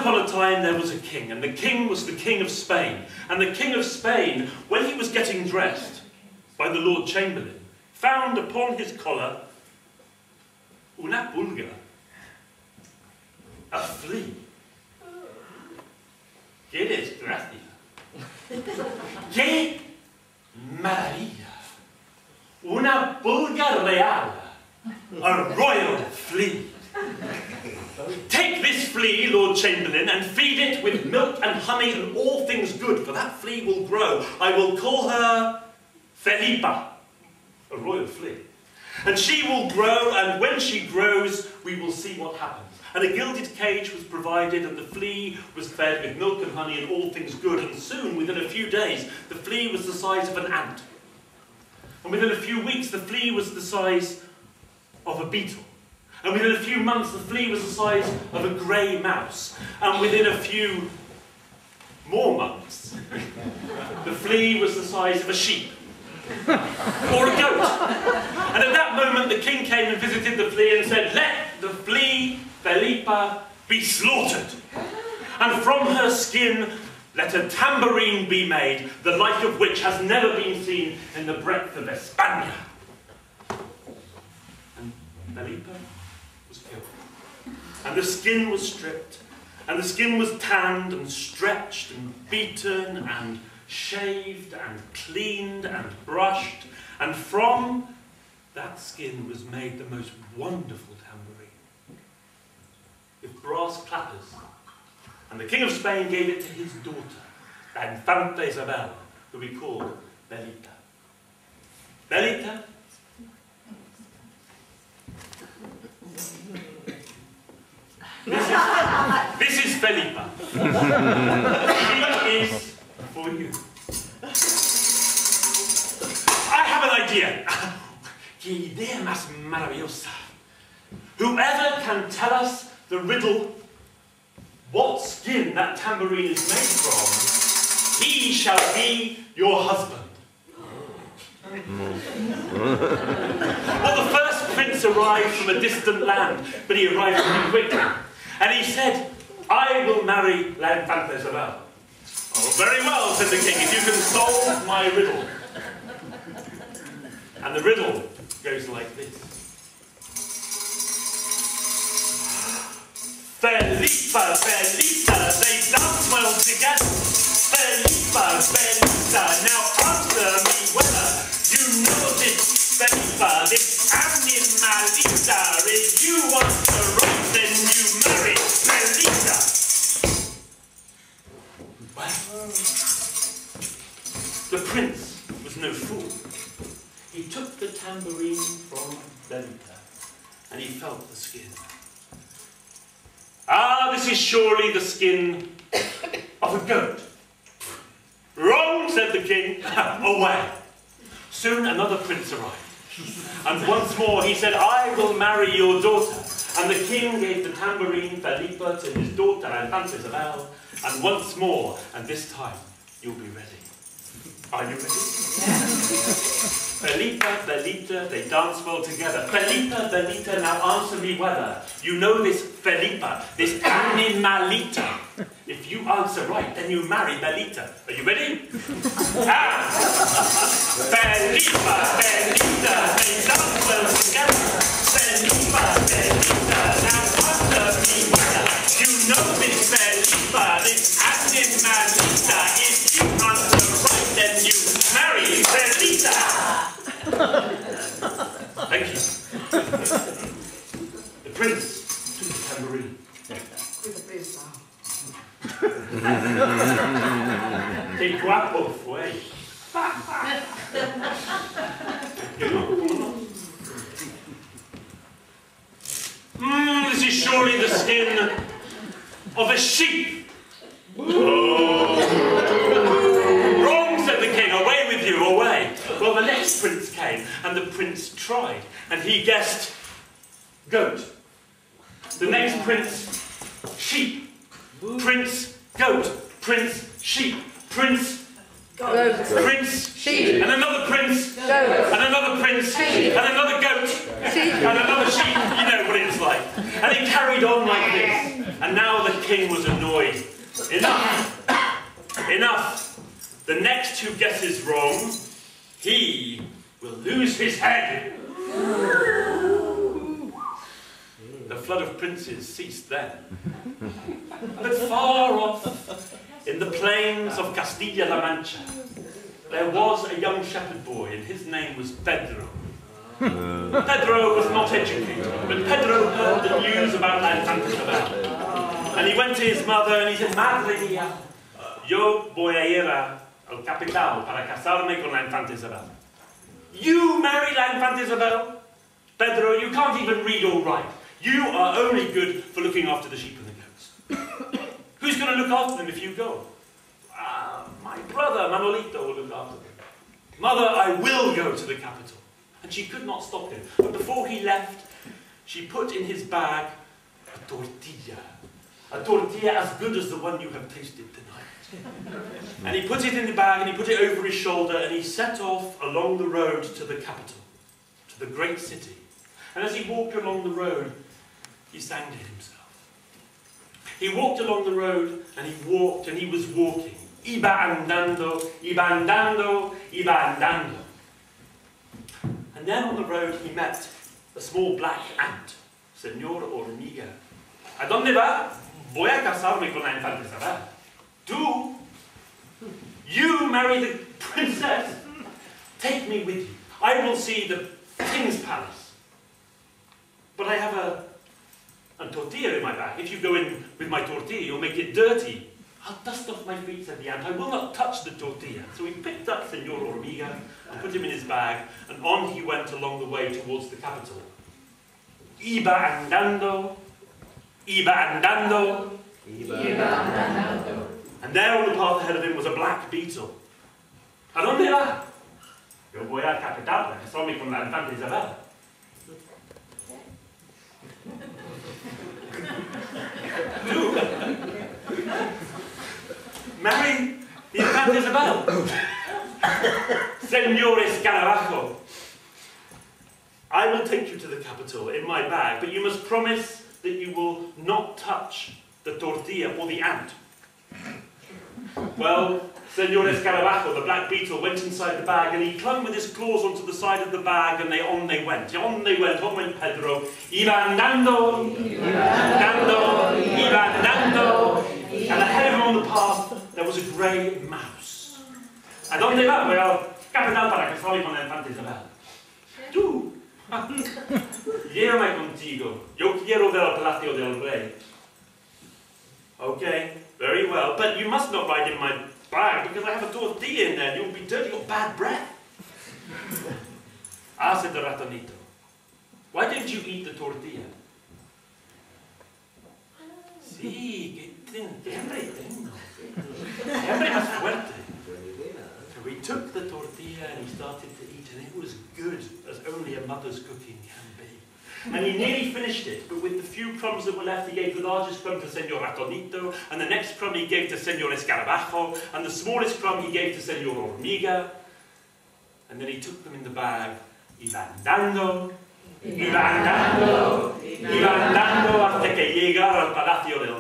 upon a time there was a king, and the king was the King of Spain. And the King of Spain, when he was getting dressed by the Lord Chamberlain, found upon his collar una pulga, a flea. ¡Qué desgracia! ¡Qué maravilla! Una pulga real, a royal flea. Take this flea, Lord Chamberlain, and feed it with milk and honey and all things good, for that flea will grow. I will call her Felipa, a royal flea. And she will grow, and when she grows, we will see what happens. And a gilded cage was provided, and the flea was fed with milk and honey and all things good. And soon, within a few days, the flea was the size of an ant. And within a few weeks, the flea was the size of a beetle. And within a few months, the flea was the size of a grey mouse. And within a few more months, the flea was the size of a sheep. Or a goat. And at that moment, the king came and visited the flea and said, "Let the flea, Felipa, be slaughtered. And from her skin, let a tambourine be made, the like of which has never been seen in the breadth of España." And Felipa was killed. And the skin was stripped, and the skin was tanned and stretched and beaten and shaved and cleaned and brushed, and from that skin was made the most wonderful tambourine, with brass clappers. And the King of Spain gave it to his daughter, la Infanta Isabel, who we called Belita. Belita? This is Felipa. She is for you. I have an idea. ¡Qué idea más maravillosa! Whoever can tell us the riddle what skin that tambourine is made from, he shall be your husband. Well, the first prince arrived from a distant land, but he arrived pretty quickly. And he said, "I will marry La Infanta Isabel." "Oh, very well," said the king, "if you can solve my riddle." And the riddle goes like this. Felipa, Felipa, they dance well together. Felipa, Felipa, now answer me whether you know this Felipa, this animalita. If you want to rock, then you marry Felipa. Well, the prince was no fool. He took the tambourine from Belita, and he felt the skin. "Ah, this is surely the skin of a goat." "Wrong," said the king. "Away." Soon another prince arrived, and once more he said, "I will marry your daughter." And the king gave the tambourine Felipa to his daughter, Infanta Isabel, and once more, and this time you'll be ready. Are you ready? Felipa, Belita, they dance well together. Felipa, Belita, now answer me whether you know this Felipa, this animalita. If you answer right, then you marry Belita. Are you ready? Ah! Felipa, Belita, they dance well together. Felipa, Belita, now answer me whether you know this Felipa, this animalita. If you answer right, then you marry Belita. Thank you. The prince took the tambourine. Qué guapo fue. This is surely the skin of a sheep. Oh. Wrong, said the king. Away with you, away. Well, the next prince came, and the prince tried, and he guessed goat. The next prince, sheep. Prince, goat. Prince, sheep. Prince, Goat. Prince. Sheep. And another prince. Goat. And another prince. Sheep. And another goat. Sheep. And another sheep. You know what it's like. And it carried on like this. And now the king was annoyed. Enough. Enough. The next who guesses wrong, he will lose his head. The flood of princes ceased then. But far off, in the plains of Castilla-La Mancha, there was a young shepherd boy, and his name was Pedro. Pedro was not educated, but Pedro heard the news about La Infanta Isabel. And he went to his mother and he said, Madre mía, yo voy a ir al capital para casarme con La Infanta Isabel. You marry La Infanta Isabel? Pedro, you can't even read or write. You are only good for looking after the sheep and the goats. Who's going to look after them if you go? My brother, Manolito, will look after them. Mother, I will go to the capital. And she could not stop him. But before he left, she put in his bag a tortilla. A tortilla as good as the one you have tasted tonight. And he put it in the bag and he put it over his shoulder and he set off along the road to the capital, to the great city. And as he walked along the road, he sang to himself. He walked along the road and he walked and he was walking. Iba andando, iba andando, iba andando. And then on the road he met a small black ant, Señor Hormiga. ¿A dónde va? Voy a casarme con la Infanta Isabel. Do you marry the princess? Take me with you. I will see the king's palace. But I have a tortilla in my bag. If you go in with my tortilla, you'll make it dirty. I'll dust off my feet, said the ant. I will not touch the tortilla. So he picked up Señor Hormiga and put him in his bag, and on he went along the way towards the capital. Iba andando, iba andando, iba andando. And there on the path ahead of him was a black beetle. ¿A dónde va? Yo voy a capital para casarme con la Infanta Isabel. Marry the Infanta Isabel. Señor Escarabajo, I will take you to the capital in my bag, but you must promise that you will not touch the tortilla or the ant. Well, Señor Escarabajo, the black beetle, went inside the bag and he clung with his claws onto the side of the bag and on they went. On went Pedro. Iba andando, iba andando, iba andando. And ahead of him on the path, there was a grey mouse. ¿A dónde va? Voy al capital para casarme con la Infanta Isabel. Tú, llévame contigo. Yo quiero ver el palacio del rey. Okay, very well. But you must not ride in my bag because I have a tortilla in there. You'll be dirty or bad breath. Said the ratonito. Why don't you eat the tortilla? Sí, qué hambre tengo. Qué hambre más fuerte. So he took the tortilla and he started to eat, and it was good as only a mother's cooking can be. And he nearly finished it, but with the few crumbs that were left, he gave the largest crumb to Señor Ratonito, and the next crumb he gave to Señor Escarabajo, and the smallest crumb he gave to Señor Hormiga, and then he took them in the bag. Iba andando, hasta que llegara al Palacio del